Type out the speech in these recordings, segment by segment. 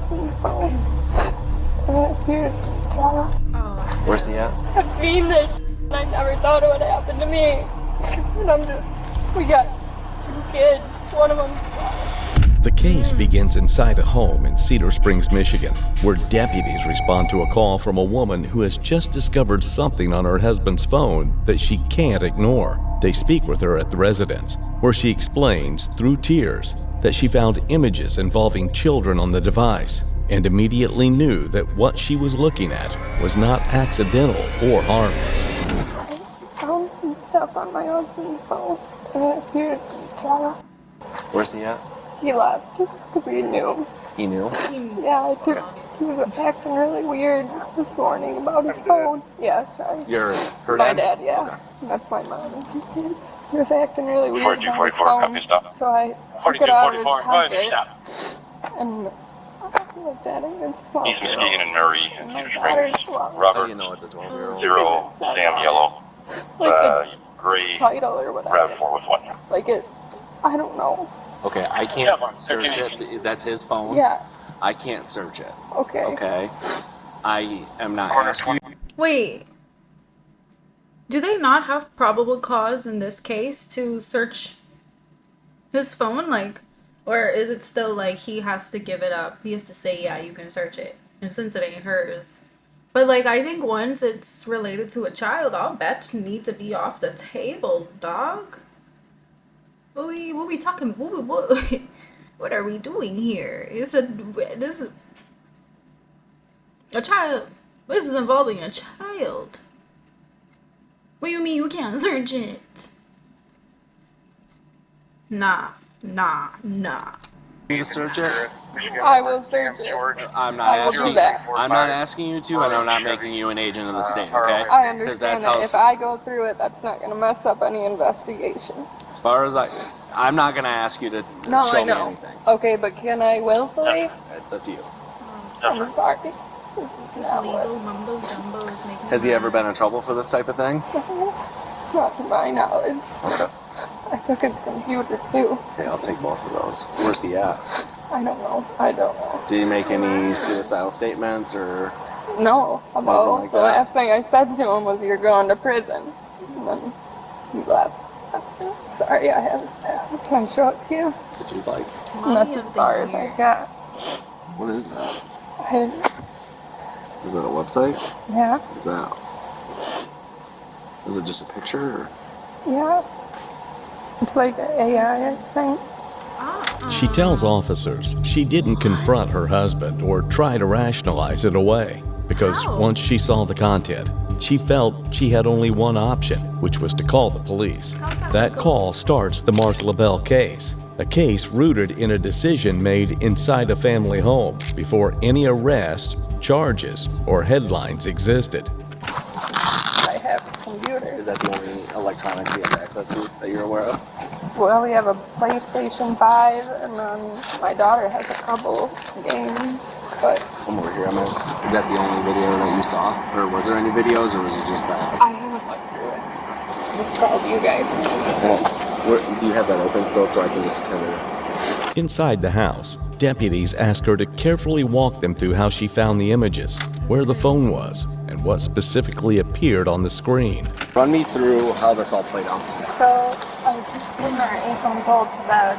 husband's phone. And it appears to be Trevor. Oh. Where's he at? I've seen this, and I never thought it would happen to me. And we got 2 kids. One of them's The case begins inside a home in Cedar Springs, Michigan, where deputies respond to a call from a woman who has just discovered something on her husband's phone that she can't ignore. They speak with her at the residence, where she explains, through tears, that she found images involving children on the device and immediately knew that what she was looking at was not accidental or harmless. I found some stuff on my husband's phone, and it appears to be Trevor. Where's he at? He left because he knew. He knew? Yeah, he was acting really weird this morning about his phone. Yeah, sorry. Her My dad? dad, yeah. Okay. That's my mom and 2 kids. He was acting really weird about his 42, 44, phone. copy, stop. So I took it out of his pocket and I looked at it against the wall. East Muskegon and Murray and My Cedar daughter's Springs. well, How do Robert, you know it's a 12-year-old? 0, Sam, yellow. like Gray, the title or whatever. RAV4 with 1. Like it, I don't know. Okay, I can't search it. That's his phone? Yeah, I can't search it. okay. Okay? I am not asking you. Wait. Do they not have probable cause in this case to search his phone? Like, or is it still like he has to give it up? He has to say, yeah, you can search it. And since it ain't hers. But like, I think once it's related to a child, all bets need to be off the table, dog. What we talking? What are we doing here? This is a child. This is involving a child. What do you mean you can't search it? Nah. You search it? I will search it. I'm not I will asking do that. I'm not asking you to, and I'm not making you an agent of the state, okay? I 'Cause understand that's that how if I go through it, that's not going to mess up any investigation. As far as I'm not gonna ask you to No, show I me know. anything. Okay, but can I willfully? It's up to you. I'm sorry. This is not Legal what. mumbo jumbo is making. Has he ever been in trouble for this type of thing? Not to my knowledge. Okay. I took his computer too. Okay, I'll take both of those. Where's he at? I don't know. I don't know. Did he make any suicidal statements or? No. About like the that. last thing I said to him was, "You're going to prison." And then he left. Sorry, I have his pass. Can I show it to you? Would you like? And that's as far as I got. What is that? I, Is that a website? yeah. What is that? Is it just a picture? Or? Yeah. It's like an AI, I think. She tells officers she didn't confront her husband or try to rationalize it away because How? once she saw the content, she felt she had only one option, which was to call the police. That call starts the Mark LaBelle case, a case rooted in a decision made inside a family home before any arrest, charges, or headlines existed. I have a computer. Is that the only electronics you have access to that you're aware of? Well, we have a PlayStation 5, and then my daughter has a couple games, but I'm over here. Is that the only video that you saw? Or was there any videos, or was it just that? I haven't looked through it. Just called you guys. Do you have that open still so I can just kind of... Inside the house, deputies ask her to carefully walk them through how she found the images, where the phone was, and what specifically appeared on the screen. Run me through how this all played out. So, I was putting our 8-month-old to bed,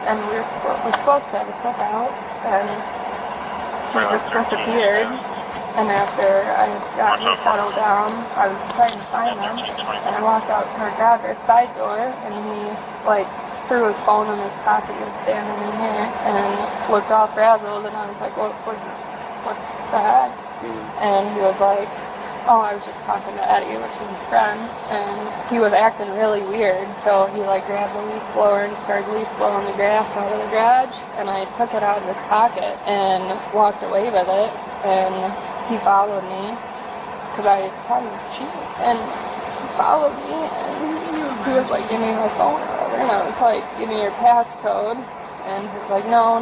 and we were supposed to have a cookout, and he just disappeared. And after I got him settled down, I was trying to find him, and I walked out to our driver's side door, and he, threw his phone in his pocket. He was standing in here, and looked all frazzled, and I was like, what the heck? And he was like, oh, I was just talking to Eddie, which is his friend, and he was acting really weird, so he grabbed a leaf blower and started leaf blowing the grass out of the garage, and I took it out of his pocket and walked away with it, and he followed me, because I thought he was cheating, and he followed me, and he was like, give me my phone or whatever, and I was like, give me your passcode, and he was like, no,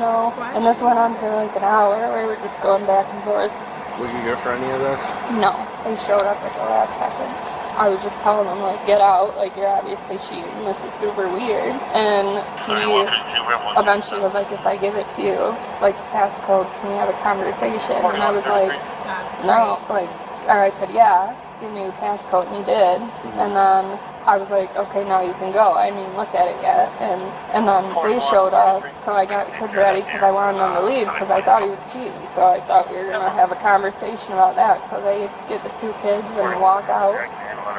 and this went on for an hour, we were just going back and forth. Were you here for any of this? No, they showed up at the last second. I was just telling him, like, get out, like, you're obviously cheating, this is super weird. And he eventually was like, if I give it to you, like, passcode, can we have a conversation? And I was like, no, like, or I said, yeah, give me your passcode, and he did. And then I was like, okay, now you can go. I didn't even look at it yet. And then they showed up, so I got kids ready because I wanted them to leave because I thought he was cheating. So I thought we were going to have a conversation about that. So they get the two kids and walk out.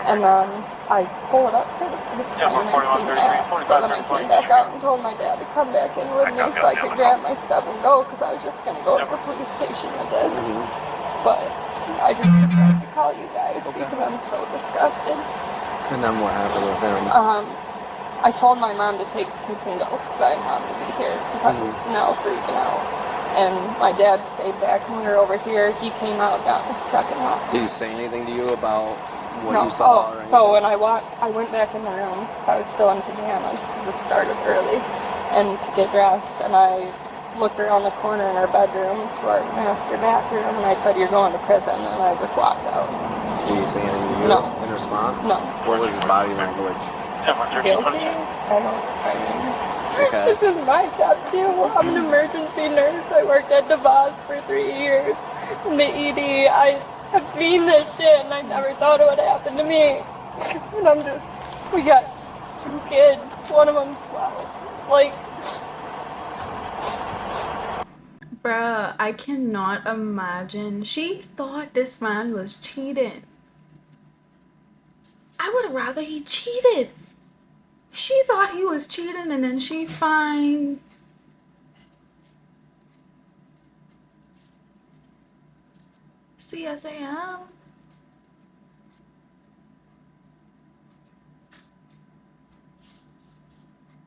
And then I pull it up for the screen and I see that. So then I came back out and told my dad to come back in with me so I could grab my stuff and go because I was just going to go to the police station with it. But I just decided to call you guys because I'm so disgusted. And then what happened with him? I told my mom to take the kids and go because I didn't want to be here because I'm now freaking out. And my dad stayed back when we were over here. He came out, got his truck and left. Did he say anything to you about what No. you saw? Or So when I went back in the room. I was still in pajamas because it started early, and to get dressed. And I looked around the corner in our bedroom to our master bathroom, and I said, "You're going to prison." And I just walked out. Did he say anything to you No. in response? No. What was his body language? Guilty? I mean, Okay. this is my job too. I'm an emergency nurse. I worked at DeVos for 3 years. In the ED, I have seen this shit, and I never thought it would happen to me. And we got 2 kids. One of them's 12. Like, Bruh, I cannot imagine. She thought this man was cheating. I would rather he cheated. She thought he was cheating and then she fined. CSAM.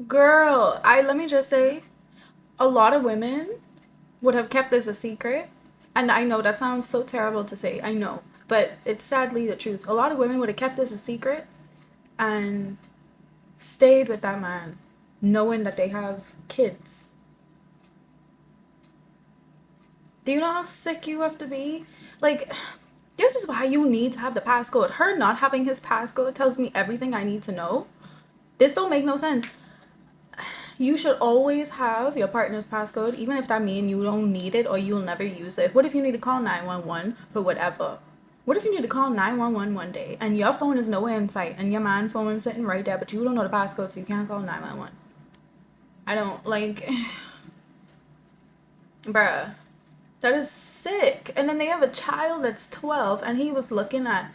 Girl, let me just say, a lot of women would have kept this a secret. And I know that sounds so terrible to say, I know. But it's sadly the truth. A lot of women would have kept this a secret and stayed with that man, knowing that they have kids. Do you know how sick you have to be? Like, this is why you need to have the passcode. Her not having his passcode tells me everything I need to know. This don't make no sense. You should always have your partner's passcode, even if that means you don't need it or you'll never use it. What if you need to call 911 for whatever? What if you need to call 911 one day and your phone is nowhere in sight and your man's phone is sitting right there, but you don't know the passcode, so you can't call 911? I don't, like, bruh, that is sick. And then they have a child that's 12 and he was looking at,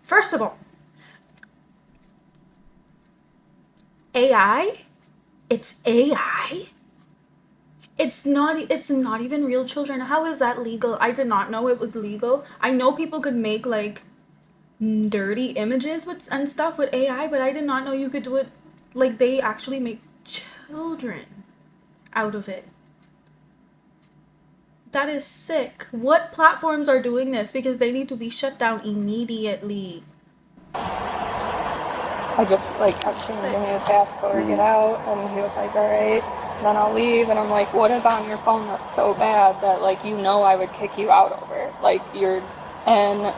first of all, AI? It's AI? It's not even real children. How is that legal? I did not know it was legal. I know people could make like dirty images and stuff with AI, but I did not know you could do it. Like, they actually make children out of it. That is sick. What platforms are doing this? Because they need to be shut down immediately. I just, like, kept saying, give me a passcode or get out, and he was like, alright, then I'll leave, and I'm like, what is on your phone that's so bad that, like, you know I would kick you out over? Like, and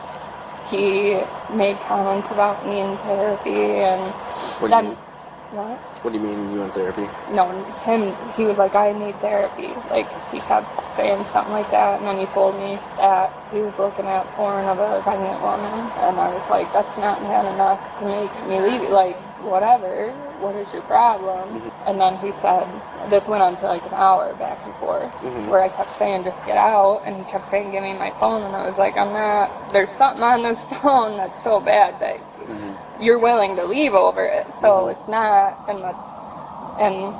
he made comments about me in therapy, and What do you mean you in therapy? No, he was like, I need therapy. Like, he kept saying something like that, and then he told me that he was looking at porn of a pregnant woman, and I was like, that's not bad enough to make me leave you. Like, whatever, what is your problem? And then he said, this went on for like an hour back and forth, where I kept saying, just get out, and he kept saying, give me my phone, and I was like, there's something on this phone that's so bad that you're willing to leave over it, so it's not, and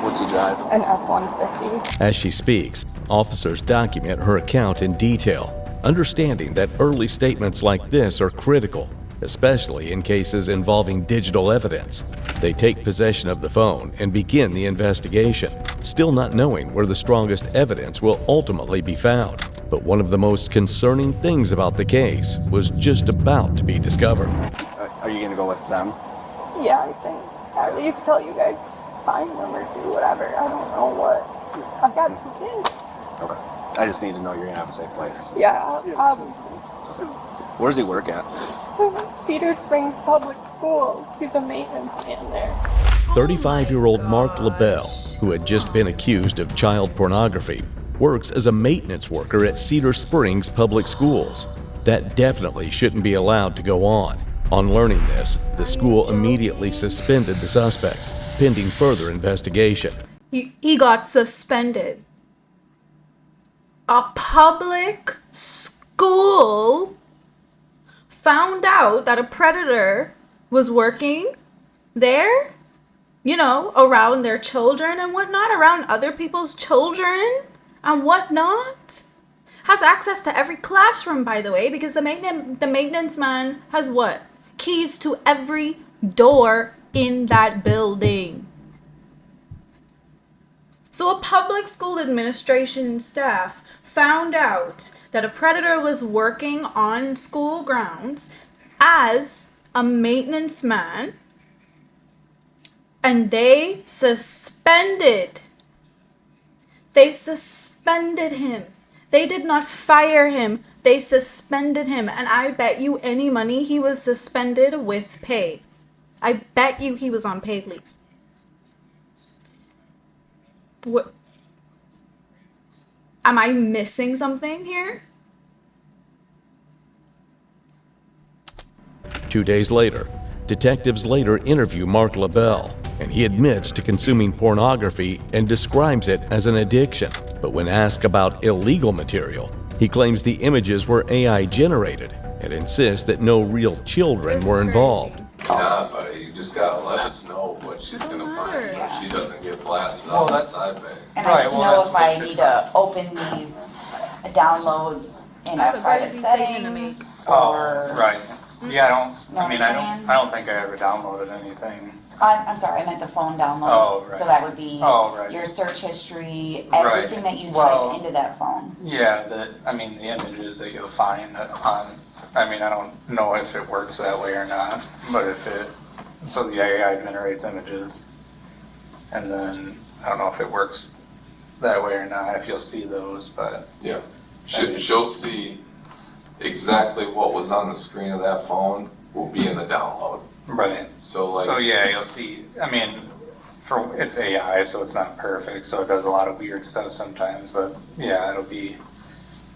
What's he drive? An F-150. As she speaks, officers document her account in detail, understanding that early statements like this are critical, especially in cases involving digital evidence. They take possession of the phone and begin the investigation, still not knowing where the strongest evidence will ultimately be found. But one of the most concerning things about the case was just about to be discovered. Are you going to go with them? Yeah, I think. At least till you guys find them or do whatever. I don't know what. I've got 2 kids. Okay. I just need to know you're going to have a safe place. Yeah, obviously. Where does he work at? Cedar Springs Public Schools. He's a maintenance man there. 35-year-old Mark LaBelle, who had just been accused of child pornography, works as a maintenance worker at Cedar Springs Public Schools. That definitely shouldn't be allowed to go on. On learning this, the school immediately suspended the suspect, pending further investigation. He got suspended. A public school found out that a predator was working there, you know, around their children and whatnot, around other people's children and whatnot. Has access to every classroom, by the way, because the maintenance man has what? Keys to every door in that building. So a public school administration staff found out that a predator was working on school grounds as a maintenance man, and they suspended him. They did not fire him. They suspended him. And I bet you any money he was suspended with pay. I bet you he was on paid leave. What? Am I missing something here? 2 days later, detectives later interview Mark LaBelle, and he admits to consuming pornography and describes it as an addiction. But when asked about illegal material, he claims the images were AI generated and insists that no real children were involved. Nah, buddy, you just gotta let us know what she's gonna find so she doesn't get blasted on the side bag. And I need to know if I need to open these downloads in a private setting, or... Right. Yeah, Know what I'm saying? I don't think I ever downloaded anything. I'm sorry, I meant the phone download. Oh, right. So that would be Oh, right. your search history, everything that you Well, type into that phone. Yeah, the images that you'll find on, I don't know if it works that way or not, but so the AI generates images, and then I don't know if it works that way or not, if you'll see those, but. Yeah, she'll see exactly what was on the screen of that phone will be in the download. Right. So yeah, you'll see, it's AI, so it's not perfect, so it does a lot of weird stuff sometimes, but yeah, it'll be,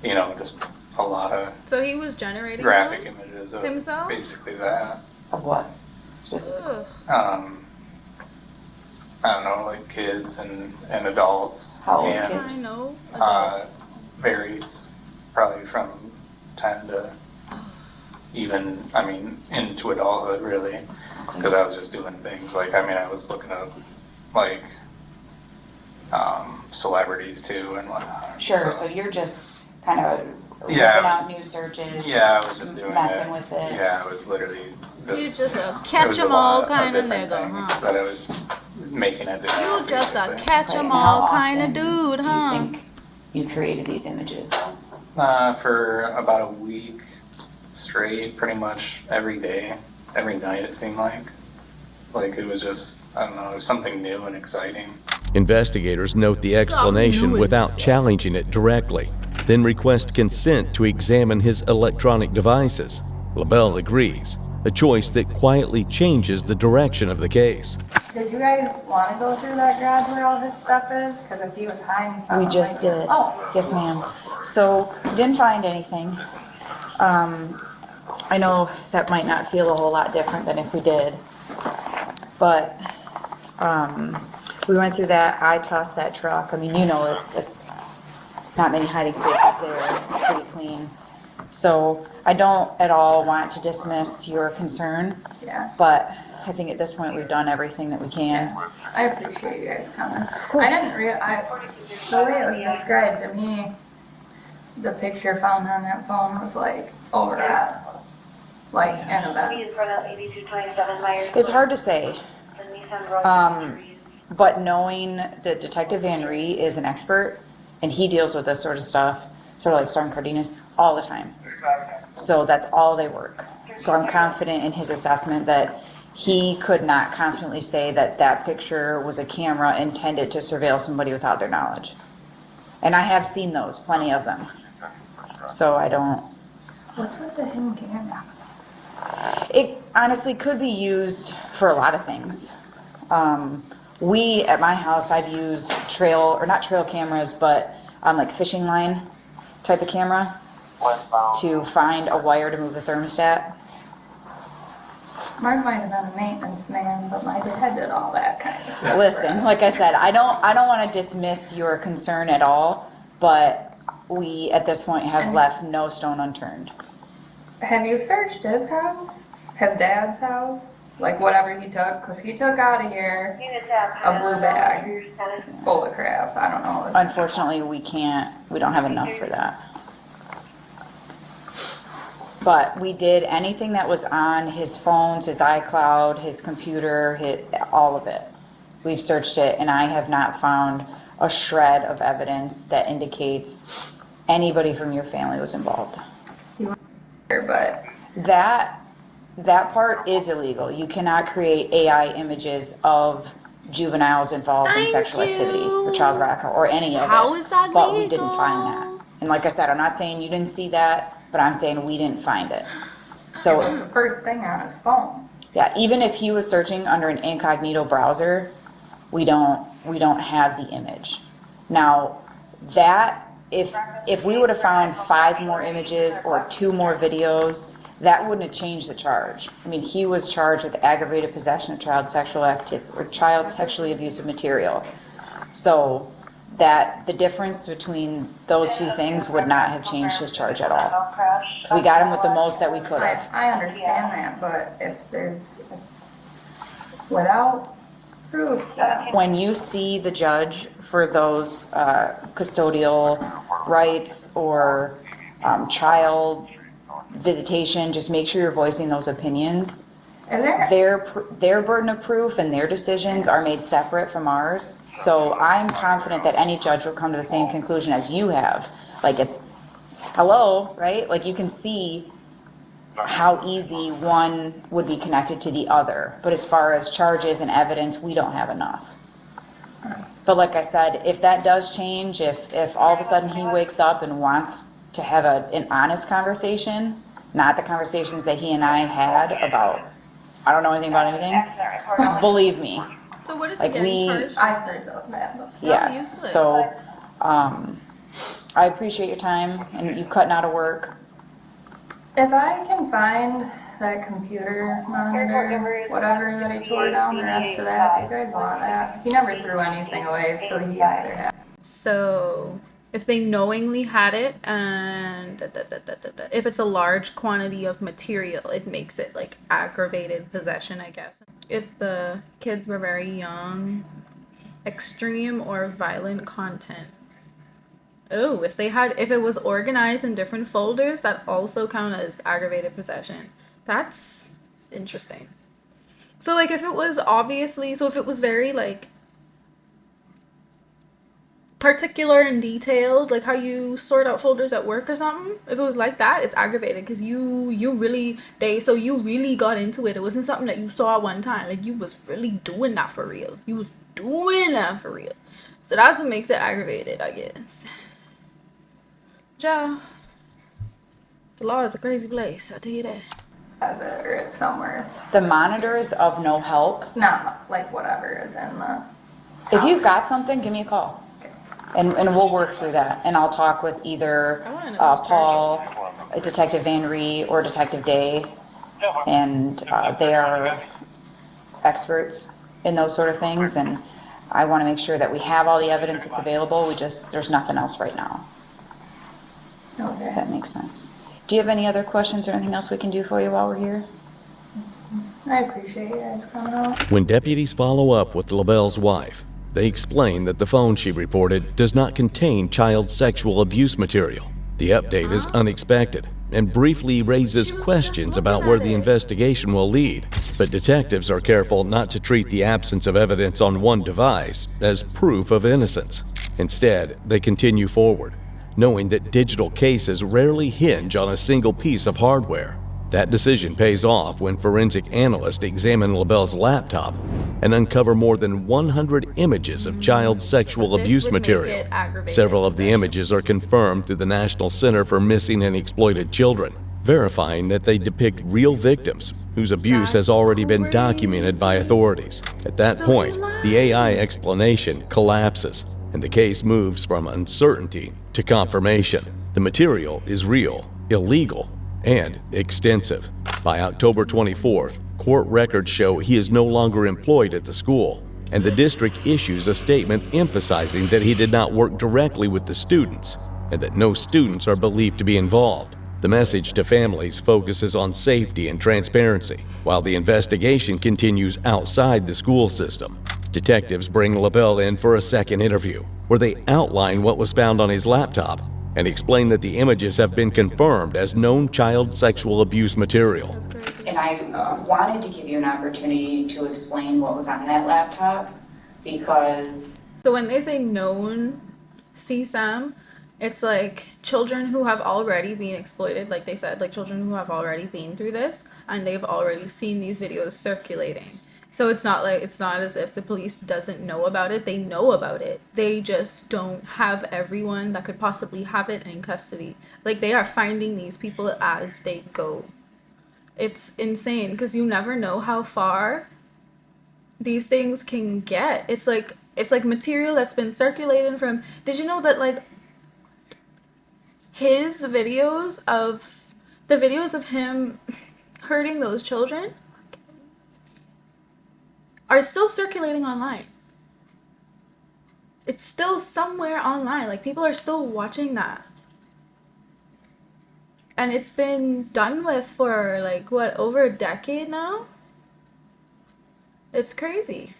just a lot of So he was generating graphic images of himself? basically that. Of what? Specifically? Ugh. I don't know, like kids and adults. How old and, kids? I know. Adults. Varies probably from 10 to even, into adulthood really, because I was just doing things like, I was looking up like celebrities too and whatnot. Sure, so you're just kind of ripping Yeah, out new searches, Yeah, I was just doing messing it. with it. Yeah, I was literally You just a there catch was 'em a all lot kind of different nigga, things huh? that I was making it. You just a basically. catch 'em And all how kind of often dude, do huh? you think you created these images? For about a week straight, pretty much every day, every night it seemed like. Like it was just, I don't know, it was something new and exciting. Investigators note the explanation without challenging it directly, then request consent to examine his electronic devices. LaBelle agrees, a choice that quietly changes the direction of the case. Did you guys want to go through that garage where all this stuff is? Because if he was hiding something. We just like did. Oh. Yes, ma'am. So, didn't find anything. I know that might not feel a whole lot different than if we did. But, we went through that, I tossed that truck. It's not many hiding spaces there. It's pretty clean. So, I don't at all want to dismiss your concern, Yeah. but I think at this point we've done everything that we can. I appreciate you guys coming. I didn't realize, the way it was described to me, the picture found on that phone was like over at, like Annabelle. It's hard to say. But knowing that Detective Van Ree is an expert and he deals with this sort of stuff, sort of like Sergeant Cardenas, all the time. So that's all they work. So I'm confident in his assessment that he could not confidently say that that picture was a camera intended to surveil somebody without their knowledge. And I have seen those, plenty of them. So I don't. What's with the hidden camera? It honestly could be used for a lot of things. We, at my house, I've used not trail cameras, but like fishing line type of camera to find a wire to move the thermostat. Mine might have been a maintenance man, but my dad did all that kind of stuff. Listen, like I said, I don't want to dismiss your concern at all, but we at this point have left no stone unturned. Have you searched his house? His dad's house? Like whatever he took? Because he took out of here a blue bag full of crap. I don't know. Unfortunately, we don't have enough for that. But we did anything that was on his phones, his iCloud, his computer, all of it. We've searched it, and I have not found a shred of evidence that indicates anybody from your family was involved. But that part is illegal. You cannot create AI images of juveniles involved in sexual activity or child rape or any of it. How is that But legal? we didn't find that. And like I said, I'm not saying you didn't see that, but I'm saying we didn't find it. it was So the first thing on his phone. yeah, even if he was searching under an incognito browser, we don't have the image. Now, that if we would have found 5 more images or 2 more videos, that wouldn't have changed the charge. I mean, he was charged with aggravated possession of child sexual activity or child sexually abusive material. So that the difference between those few things would not have changed his charge at all. We got him with the most that we could have. I understand that, but if there's without proof that When you see the judge for those custodial rights or child visitation, just make sure you're voicing those opinions. and there Their burden of proof and their decisions are made separate from ours. So I'm confident that any judge will come to the same conclusion as you have. Like hello, right? Like you can see how easy one would be connected to the other. But as far as charges and evidence, we don't have enough. But like I said, if that does change, if all of a sudden he wakes up and wants to have an honest conversation, not the conversations that he and I had about, I don't know anything about anything, believe me. So what is Like he getting charged? I've heard of that before. Yes, useless. so, I appreciate your time and you cutting out of work. If I can find that computer monitor, whatever that he tore down, the rest of that, you guys want that? He never threw anything away, so he either had. So if they knowingly had it and if it's a large quantity of material, it makes it like aggravated possession, I guess. If the kids were very young, extreme or violent content. Oh, if it was organized in different folders, that also count as aggravated possession. That's interesting. So like if it was very like particular and detailed, like how you sort out folders at work or something, if it was like that, it's aggravated because you really got into it. It wasn't something that you saw one time. Like you was really doing that for real. So that's what makes it aggravated, I guess. Ja, the law is a crazy place, I'll tell you that. Has it, or it's somewhere. The monitor is of no help. Not like whatever is in the. If you've got something, give me a call. And we'll work through that. And I'll talk with either I wanna know who's Paul, Detective Van Ree, or Detective Day. And they are experts in those sort of things. And I want to make sure that we have all the evidence that's available. There's nothing else right now. If Okay. that makes sense. Do you have any other questions or anything else we can do for you while we're here? I appreciate you guys coming out. When deputies follow up with LaBelle's wife, they explain that the phone she reported does not contain child sexual abuse material. The update is unexpected and briefly raises questions about where the investigation will lead. But detectives are careful not to treat the absence of evidence on one device as proof of innocence. Instead, they continue forward, knowing that digital cases rarely hinge on a single piece of hardware. That decision pays off when forensic analysts examine LaBelle's laptop and uncover more than 100 images of child sexual This abuse would make material. it aggravated Several of the possession. images are confirmed through the National Center for Missing and Exploited Children. verifying that they depict real victims whose abuse has already been documented by authorities. At that So point, he lied. the AI explanation collapses, and the case moves from uncertainty to confirmation. The material is real, illegal, and extensive. By October 24th, court records show he is no longer employed at the school, and the district issues a statement emphasizing that he did not work directly with the students and that no students are believed to be involved. The message to families focuses on safety and transparency, while the investigation continues outside the school system. Detectives bring LaBelle in for a second interview, where they outline what was found on his laptop and explain that the images have been confirmed as known child sexual abuse material. And I wanted to give you an opportunity to explain what was on that laptop, because So when they say known CSAM, it's like children who have already been exploited, like they said, like children who have already been through this and they've already seen these videos circulating. So it's not as if the police doesn't know about it. They know about it. They just don't have everyone that could possibly have it in custody. Like they are finding these people as they go. It's insane because you never know how far these things can get. It's like material that's been circulating from. Did you know that like his videos of him hurting those children are still circulating online? It's still somewhere online. Like people are still watching that. And it's been done with for like what, over a decade now? It's crazy.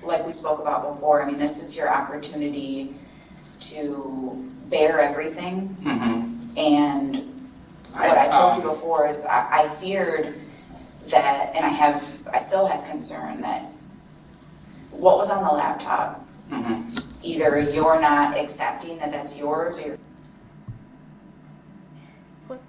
like we spoke about before, I mean, this is your opportunity to bear everything. And what I told you before is I feared that, and I still have concern that what was on the laptop, either you're not accepting that that's yours, or you're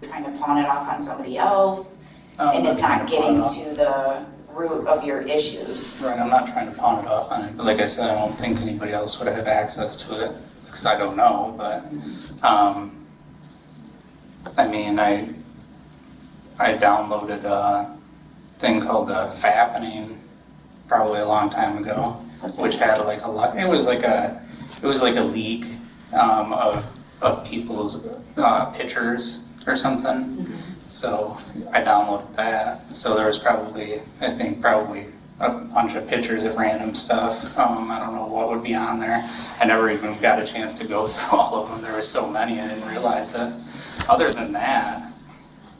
trying to pawn it off on somebody else, and it's not getting to the root of your issues. Right, I'm not trying to pawn it off on it, but like I said, I don't think anybody else would have access to it, because I don't know, but, I mean, I downloaded a thing called the Fappening probably a long time ago, which had like a lot, it was like a leak, of people's, pictures or something. So I downloaded that. So there was probably a bunch of pictures of random stuff. I don't know what would be on there. I never even got a chance to go through all of them. There were so many, I didn't realize it. Other than that,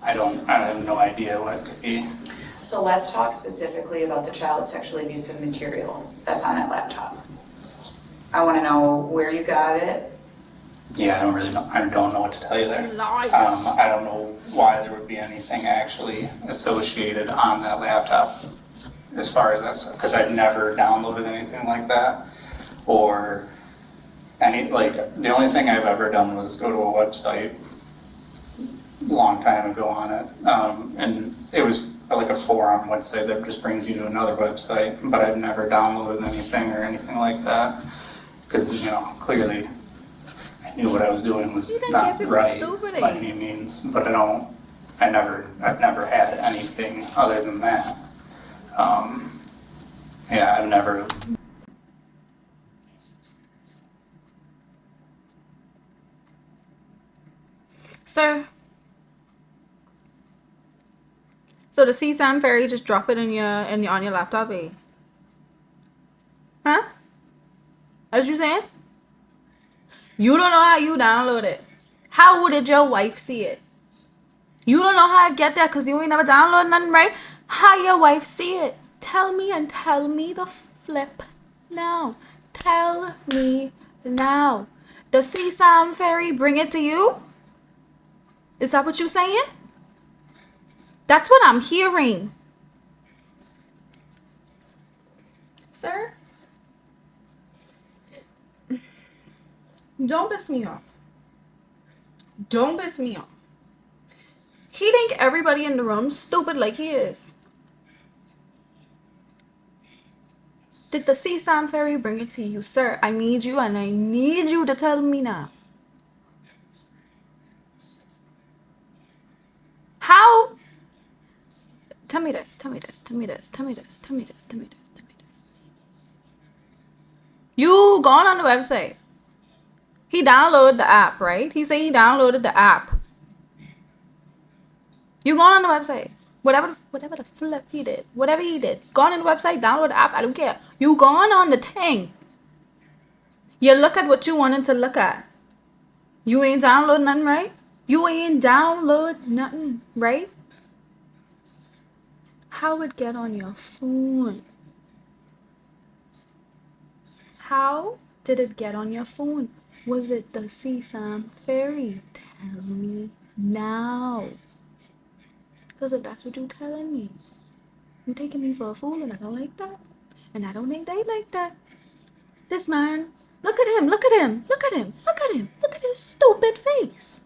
I have no idea what it could be. So let's talk specifically about the child sexually abusive material that's on that laptop. I want to know where you got it. Yeah, I don't know what to tell you there. I don't know why there would be anything actually associated on that laptop as far as that's, because I've never downloaded anything like that, or the only thing I've ever done was go to a website a long time ago on it, and it was like a forum website that just brings you to another website, but I've never downloaded anything or anything like that, because, clearly I knew what I was doing was not right by any means, but I've never had anything other than that. I've never. Sir. So the CSAM fairy, just drop it on your laptop, eh? Huh? What you saying? You don't know how you download it. How did your wife see it? You don't know how to get there because you ain't never downloaded nothing, right? How your wife see it? Tell me and tell me the flip now. Tell me now. The CSAM fairy bring it to you? Is that what you saying? That's what I'm hearing. Sir? Don't piss me off. Don't piss me off. He think everybody in the room stupid like he is. Did the CSAM fairy bring it to you, sir? I need you, and I need you to tell me now. How? Tell me this. Tell me this. Tell me this. Tell me this. Tell me this. Tell me this. Tell me this. You gone on the website. He downloaded the app, right? He said he downloaded the app. You gone on the website. Whatever the flip he did. Whatever he did. Gone on the website, download the app. I don't care. You gone on the thing. You look at what you wanted to look at. You ain't download nothing, right? You ain't download nothing, right? How it get on your phone? How did it get on your phone? Was it the CSAM fairy? Tell me now. Because if that's what you're telling me, you're taking me for a fool, and I don't like that. And I don't think they like that. This man, look at him, look at him, look at him, look at him, look at his stupid face.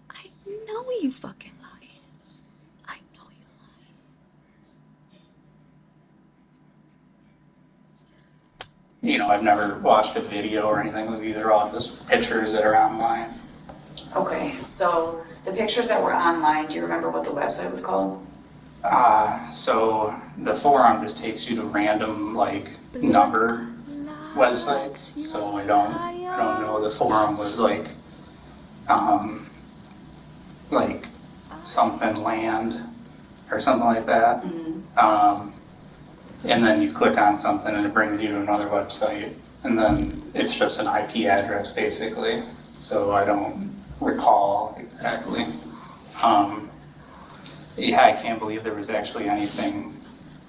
I know you fucking lying. I know you lying. You know, I've never watched a video or anything. These are all just pictures that are online. Okay, so the pictures that were online, do you remember what the website was called? So the forum just takes you to random number websites. So I don't know. The forum was like something land or something like that. And then you click on something and it brings you to another website, and then it's just an IP address basically. So I don't recall exactly. Yeah, I can't believe there was actually anything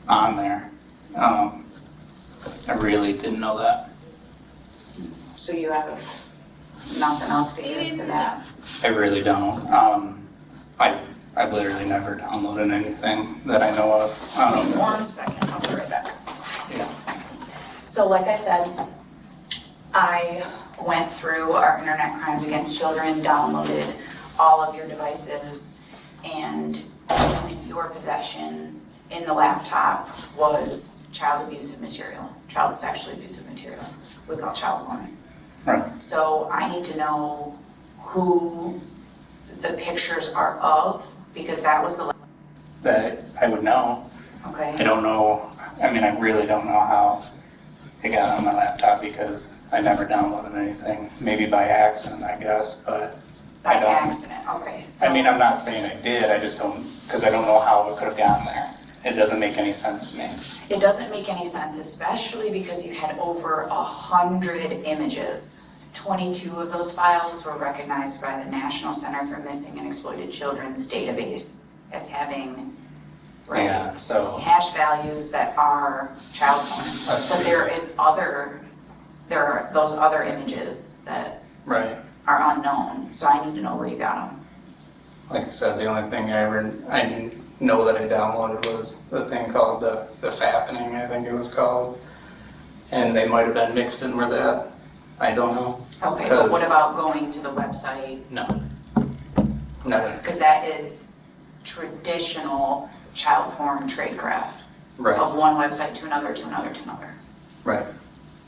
on there. I really didn't know that. So you have nothing else to add to that? I really don't. I've literally never downloaded anything that I know of. 1 second, I'll be right back. Yeah. So like I said, I went through our Internet Crimes Against Children, downloaded all of your devices, and in your possession in the laptop was child abusive material, child sexually abusive material. We call child porn. Right. So I need to know who the pictures are of, because that was the... That I would know. Okay. I don't know. I mean, I really don't know how it got on my laptop because I never downloaded anything. Maybe by accident, I guess, but By I don't. accident, okay. So I mean, I'm not saying I did. I just don't, because I don't know how it could have gotten there. It doesn't make any sense to me. it doesn't make any sense, especially because you had over 100 images. 22 of those files were recognized by the National Center for Missing and Exploited Children's database as having Yeah, so hash values that are child porn. That's But pretty there are those other images that right. are unknown, so I need to know where you got them. Like I said, the only thing I didn't know that I downloaded was the thing called the fappening, I think it was called. And they might have been mixed in with that. I don't know. Okay, but what about going to the website? No. No. Because that is traditional child porn tradecraft. Right. Of one website to another, to another, to another. Right.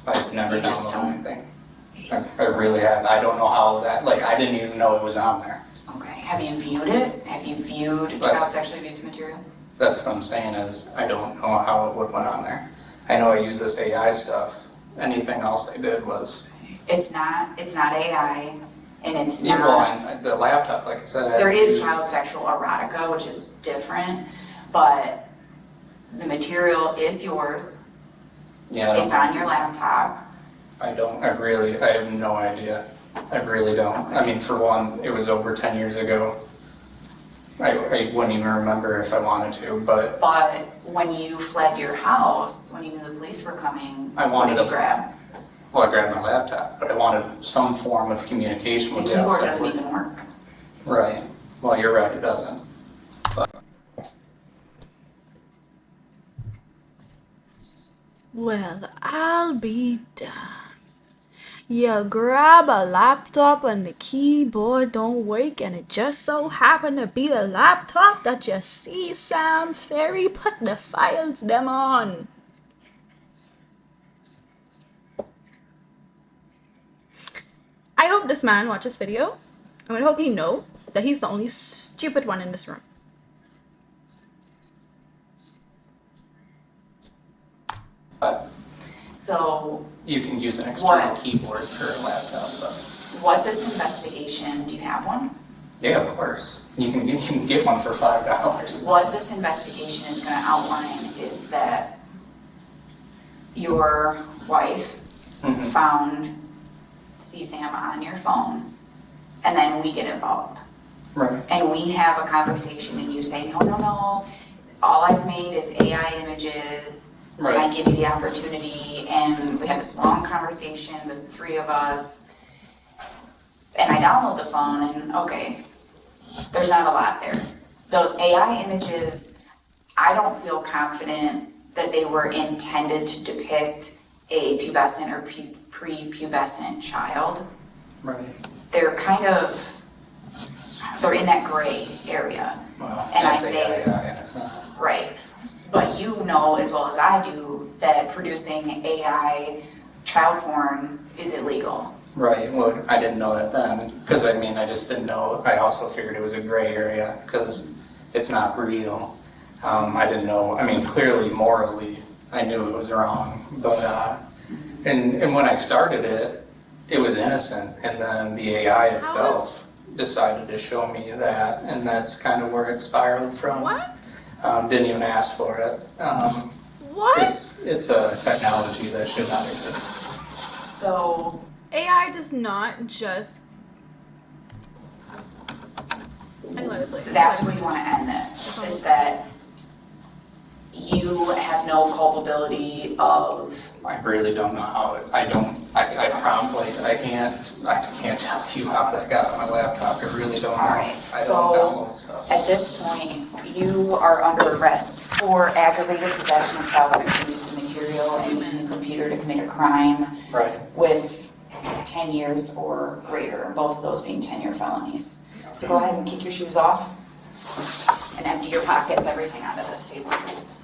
I've never You just downloaded don't. anything. I really have. I don't know how that, I didn't even know it was on there. Okay, have you viewed it? Have you viewed child sexually abusive material? That's what I'm saying is I don't know how it would went on there. I know I use this AI stuff. Anything else I did was... It's not AI, and it's Yeah, not... well, the laptop, like I said... There is child sexual erotica, which is different, but the material is yours. Yeah, It's on your laptop. I have no idea. I really don't. I mean, for one, it was over 10 years ago. I wouldn't even remember if I wanted to, but... But when you fled your house, when you knew the police were coming, I what wanted did you to- grab? Well, I grabbed my laptop, but I wanted some form of communication The with the keyboard outside doesn't world. even work. Right. Well, you're right, it doesn't. Well, I'll be damned. You grab a laptop and the keyboard don't work, and it just so happened to be the laptop that your CSAM fairy put the files them on. I hope this man watches video. I would hope he know that he's the only stupid one in this room. So You can use an external What? keyboard for a laptop, what this investigation, do you have one? but yeah, of course. You can get one for $5. What this investigation is gonna outline is that your wife found CSAM on your phone, and then we get involved. Right. And we have a conversation and you say, no, all I've made is AI images. And I Right. give you the opportunity and we have this long conversation, the three of us. And I download the phone and okay, there's not a lot there. Those AI images, I don't feel confident that they were intended to depict a pubescent or prepubescent child. Right. They're kind of, they're in that gray area. Well, And I it's say- AI and it's not. Right, but you know as well as I do that producing AI child porn is illegal. Right, well, I didn't know that then, because I mean, I just didn't know, I also figured it was a gray area, because it's not real. I didn't know, I mean, clearly morally, I knew it was wrong, but, and when I started it, it was innocent, and then the AI itself decided to show me that, and that's kind of where it spiraled from. What? Didn't even ask for it. What? It's a technology that should not exist. So, AI does not just. that's where you wanna end this, is that you have no culpability of, I really don't know how it, I probably, I can't tell you how that got on my laptop, I really don't know. Alright, I so don't download stuff. at this point, you are under arrest for aggravated possession of child sexual abusive material and using a computer to commit a crime Right, with 10 years or greater, both of those being 10-year felonies. So go ahead and kick your shoes off and empty your pockets, everything onto this table, please.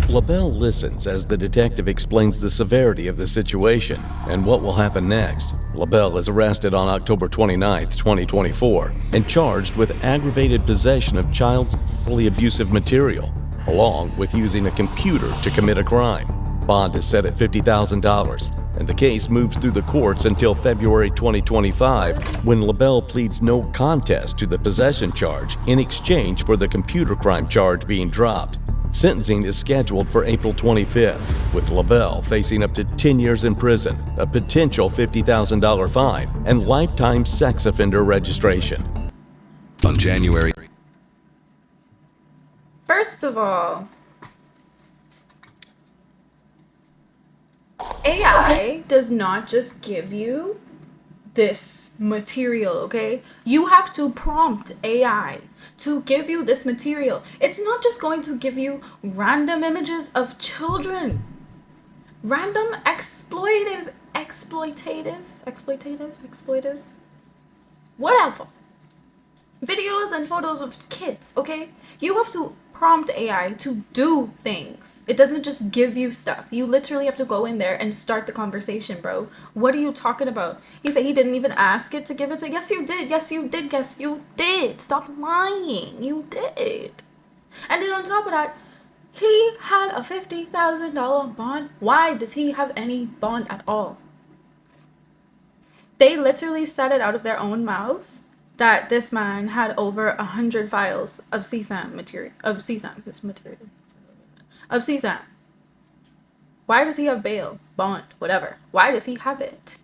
LaBelle listens as the detective explains the severity of the situation and what will happen next. LaBelle is arrested on October 29, 2024, and charged with aggravated possession of child sexually abusive material, along with using a computer to commit a crime. Bond is set at $50,000, and the case moves through the courts until February 2025, when LaBelle pleads no contest to the possession charge in exchange for the computer crime charge being dropped. Sentencing is scheduled for April 25th, with LaBelle facing up to 10 years in prison, a potential $50,000 fine, and lifetime sex offender registration. On January. First of all, AI does not just give you this material, okay? You have to prompt AI to give you this material. It's not just going to give you random images of children. Random exploitative, whatever. Videos and photos of kids, okay? You have to prompt AI to do things. It doesn't just give you stuff. You literally have to go in there and start the conversation, bro. What are you talking about? He said he didn't even ask it to give it to. Yes, you did. Yes, you did. Yes, you did. Stop lying. You did. And then on top of that, he had a $50,000 bond. Why does he have any bond at all? They literally said it out of their own mouths that this man had over 100 files of CSAM material. Why does he have bail, bond, whatever? Why does he have it?